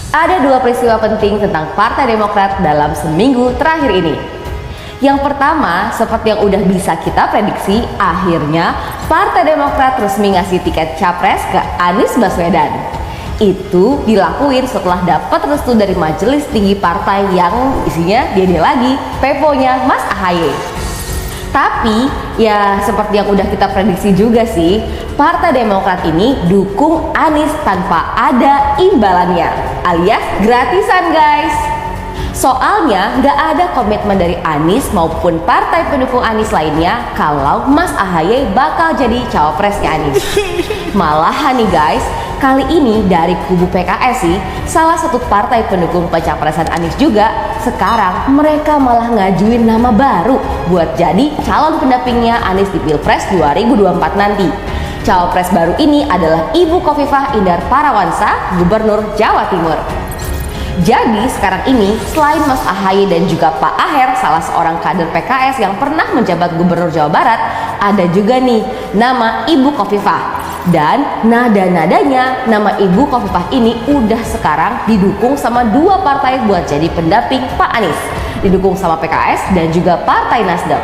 Ada dua peristiwa penting tentang Partai Demokrat dalam seminggu terakhir ini. Yang pertama, seperti yang udah bisa kita prediksi, akhirnya Partai Demokrat resmi ngasih tiket capres ke Anies Baswedan. Itu dilakuin setelah dapat restu dari majelis tinggi partai yang isinya dia lagi, peponya Mas AHY. Tapi ya seperti yang udah kita prediksi juga sih, Partai Demokrat ini dukung Anies tanpa ada imbalannya, alias gratisan guys. Soalnya nggak ada komitmen dari Anies maupun partai pendukung Anies lainnya kalau Mas AHY bakal jadi cawapresnya Anies. Malahan nih guys, kali ini dari kubu PKS sih, salah satu partai pendukung pencapresan Anies juga, sekarang mereka malah ngajuin nama baru buat jadi calon pendampingnya Anies di Pilpres 2024 nanti. Cawapres baru ini adalah Ibu Khofifah Indar Parawansa, Gubernur Jawa Timur. Jadi sekarang ini selain Mas AHY dan juga Pak Aher, salah seorang kader PKS yang pernah menjabat Gubernur Jawa Barat, ada juga nih nama Ibu Khofifah. Dan nada-nadanya nama Ibu Khofifah ini udah sekarang didukung sama dua partai buat jadi pendamping Pak Anies. Didukung sama PKS dan juga Partai Nasdem.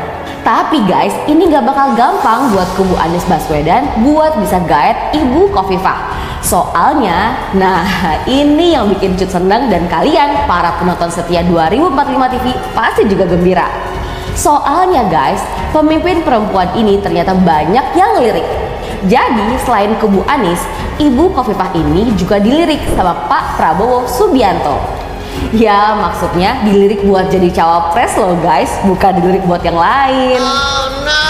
Tapi guys, ini gak bakal gampang buat kubu Anies Baswedan buat bisa gaet Ibu Khofifah. Soalnya, nah ini yang bikin Cut seneng dan kalian para penonton setia 2045 TV pasti juga gembira. Soalnya guys, pemimpin perempuan ini ternyata banyak yang ngelirik. Jadi selain kubu Anies, Ibu Khofifah ini juga dilirik sama Pak Prabowo Subianto. Ya maksudnya dilirik buat jadi cawapres loh guys, bukan dilirik buat yang lain. Oh, no.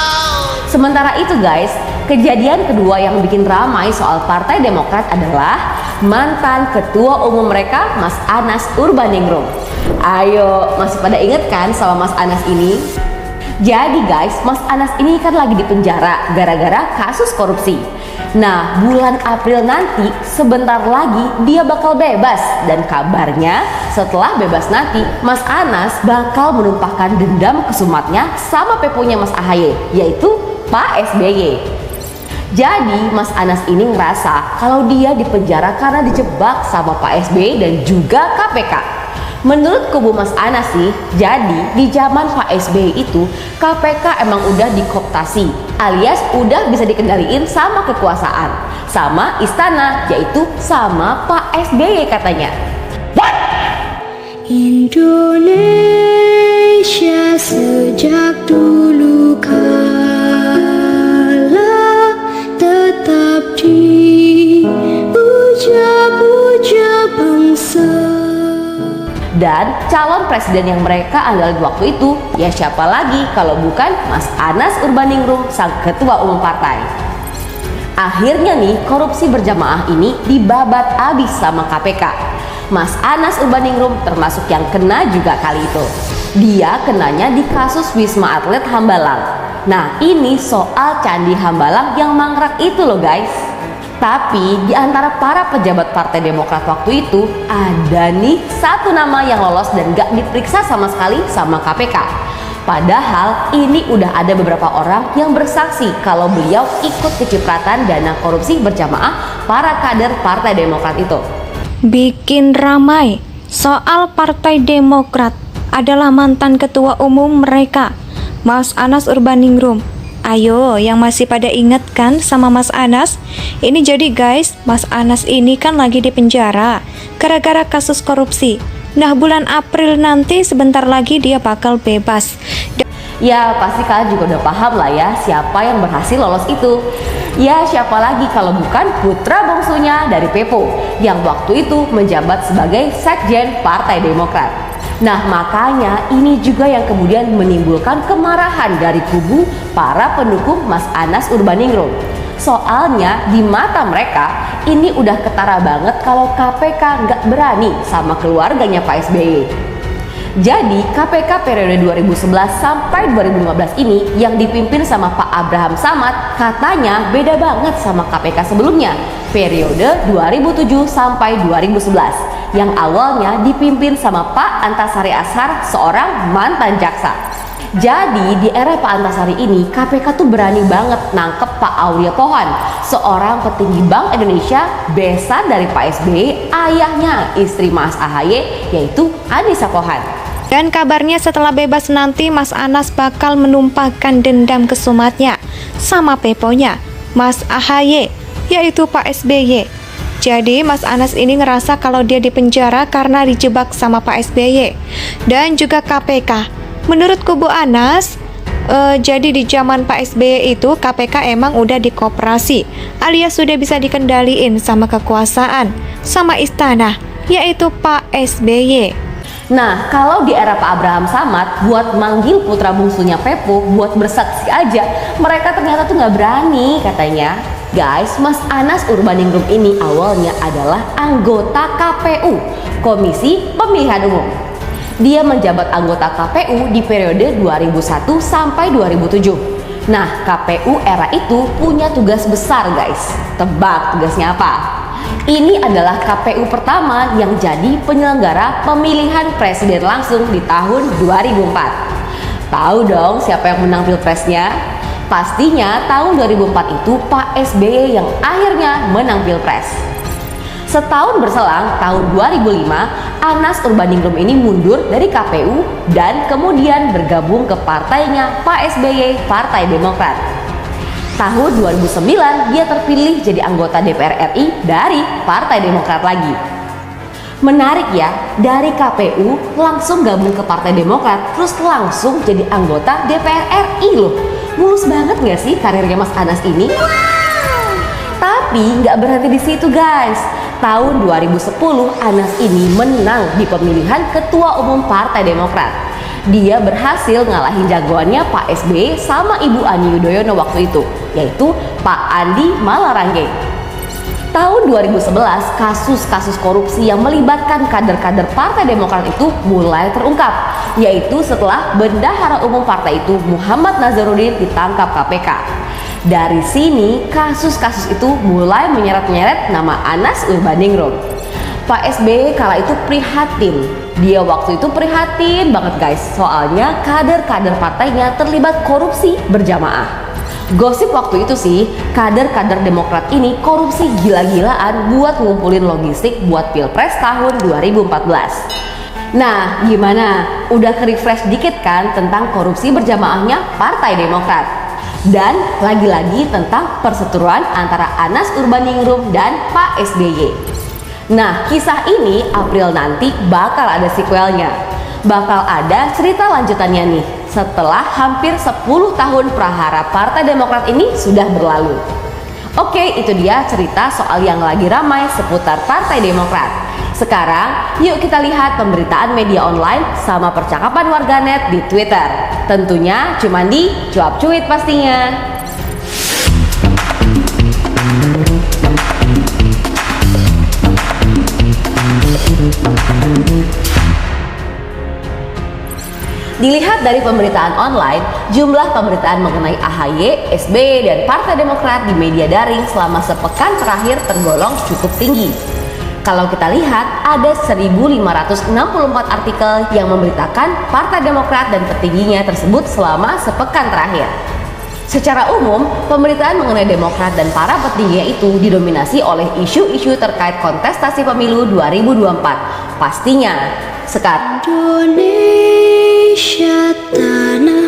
Sementara itu guys, kejadian kedua yang bikin ramai soal Partai Demokrat adalah mantan ketua umum mereka Mas Anas Urbaningrum. Ayo, masih pada inget kan sama Mas Anas ini? Jadi guys, Mas Anas ini kan lagi di penjara gara-gara kasus korupsi. Nah, bulan April nanti sebentar lagi dia bakal bebas. Dan kabarnya setelah bebas nanti Mas Anas bakal menumpahkan dendam kesumatnya sama peponya Mas AHY, yaitu Pak SBY. Jadi Mas Anas ini ngerasa kalau dia dipenjara karena dijebak sama Pak SBY dan juga KPK. Menurut kubu Mas Anas sih, jadi di zaman Pak SBY itu KPK emang udah dikooptasi, alias udah bisa dikendaliin sama kekuasaan, sama istana, yaitu sama Pak SBY katanya. What? Indonesia sejak dulu kala tetap dipuja-puja bangsa. Dan calon presiden yang mereka andalkan waktu itu ya siapa lagi kalau bukan Mas Anas Urbaningrum, sang ketua umum partai. Akhirnya nih korupsi berjamaah ini dibabat abis sama KPK. Mas Anas Urbaningrum termasuk yang kena juga kali itu. Dia kenanya di kasus Wisma Atlet Hambalang. Nah ini soal Candi Hambalang yang mangkrak itu loh guys. Tapi di antara para pejabat Partai Demokrat waktu itu ada nih satu nama yang lolos dan gak diperiksa sama sekali sama KPK. Padahal ini udah ada beberapa orang yang bersaksi kalau beliau ikut kecipratan dana korupsi berjamaah para kader Partai Demokrat itu. Bikin ramai soal Partai Demokrat adalah mantan ketua umum mereka, Mas Anas Urbaningrum. Ayo, yang masih pada ingat kan sama Mas Anas? Ini jadi guys, Mas Anas ini kan lagi di penjara gara-gara kasus korupsi. Nah, bulan April nanti sebentar lagi dia bakal bebas. Ya, pasti kalian juga udah paham lah ya siapa yang berhasil lolos itu. Ya, siapa lagi kalau bukan putra bungsunya dari Pepo yang waktu itu menjabat sebagai Sekjen Partai Demokrat. Nah makanya ini juga yang kemudian menimbulkan kemarahan dari kubu para pendukung Mas Anas Urbaningrum. Soalnya di mata mereka ini udah ketara banget kalau KPK nggak berani sama keluarganya Pak SBY. Jadi KPK periode 2011 sampai 2015 ini yang dipimpin sama Pak Abraham Samad katanya beda banget sama KPK sebelumnya, periode 2007 sampai 2011 yang awalnya dipimpin sama Pak Antasari Ashar, seorang mantan jaksa. Jadi di era Pak Antasari ini KPK tuh berani banget nangkep Pak Aulia Pohan, seorang petinggi Bank Indonesia besan dari Pak SBY, ayahnya istri Mas AHY yaitu Anissa Pohan. Dan kabarnya setelah bebas nanti Mas Anas bakal menumpahkan dendam kesumatnya sama peponya Mas AHY yaitu Pak SBY. Jadi Mas Anas ini ngerasa kalau dia dipenjara karena dijebak sama Pak SBY dan juga KPK. Menurut kubu Anas, jadi di zaman Pak SBY itu KPK emang udah dikoperasi, alias sudah bisa dikendaliin sama kekuasaan, sama istana, yaitu Pak SBY. Nah, kalau di era Pak Abraham Samad, buat manggil putra bungsunya Pepo buat bersaksi aja, mereka ternyata tuh nggak berani katanya. Guys, Mas Anas Urbaningrum ini awalnya adalah anggota KPU, Komisi Pemilihan Umum. Dia menjabat anggota KPU di periode 2001 sampai 2007. Nah, KPU era itu punya tugas besar guys. Tebak tugasnya apa? Ini adalah KPU pertama yang jadi penyelenggara pemilihan presiden langsung di tahun 2004. Tahu dong siapa yang menang pilpresnya? Pastinya tahun 2004 itu Pak SBY yang akhirnya menang pilpres. Setahun berselang, tahun 2005, Anas Urbaningrum ini mundur dari KPU dan kemudian bergabung ke partainya Pak SBY, Partai Demokrat. Tahun 2009, dia terpilih jadi anggota DPR RI dari Partai Demokrat lagi. Menarik ya, dari KPU langsung gabung ke Partai Demokrat, terus langsung jadi anggota DPR RI loh. Mulus banget gak sih karirnya Mas Anas ini? Tapi nggak berhenti di situ guys. Tahun 2010 Anas ini menang di pemilihan Ketua Umum Partai Demokrat. Dia berhasil ngalahin jagoannya Pak SBY sama Ibu Ani Yudhoyono waktu itu, yaitu Pak Andi Malarangge. Tahun 2011 kasus-kasus korupsi yang melibatkan kader-kader Partai Demokrat itu mulai terungkap, yaitu setelah Bendahara Umum partai itu Muhammad Nazarudin ditangkap KPK. Dari sini kasus-kasus itu mulai menyeret-nyeret nama Anas Urbaningrum. Pak SBY kala itu prihatin. Dia waktu itu prihatin banget guys, soalnya kader-kader partainya terlibat korupsi berjamaah. Gosip waktu itu sih, kader-kader Demokrat ini korupsi gila-gilaan buat ngumpulin logistik buat Pilpres tahun 2014. Nah, gimana? Udah ke-refresh dikit kan tentang korupsi berjamaahnya Partai Demokrat? Dan lagi-lagi tentang perseteruan antara Anas Urbaningrum dan Pak SBY. Nah, kisah ini April nanti bakal ada sequelnya. Bakal ada cerita lanjutannya nih setelah hampir 10 tahun prahara Partai Demokrat ini sudah berlalu. Oke, itu dia cerita soal yang lagi ramai seputar Partai Demokrat. Sekarang, yuk kita lihat pemberitaan media online sama percakapan warganet di Twitter. Tentunya cuma di Cuap Cuit pastinya. Dilihat dari pemberitaan online, jumlah pemberitaan mengenai AHY, SBY, dan Partai Demokrat di media daring selama sepekan terakhir tergolong cukup tinggi. Kalau kita lihat, ada 1.564 artikel yang memberitakan Partai Demokrat dan petingginya tersebut selama sepekan terakhir. Secara umum, pemberitaan mengenai Demokrat dan para petingginya itu didominasi oleh isu-isu terkait kontestasi pemilu 2024. Pastinya, sekarang Indonesia tanah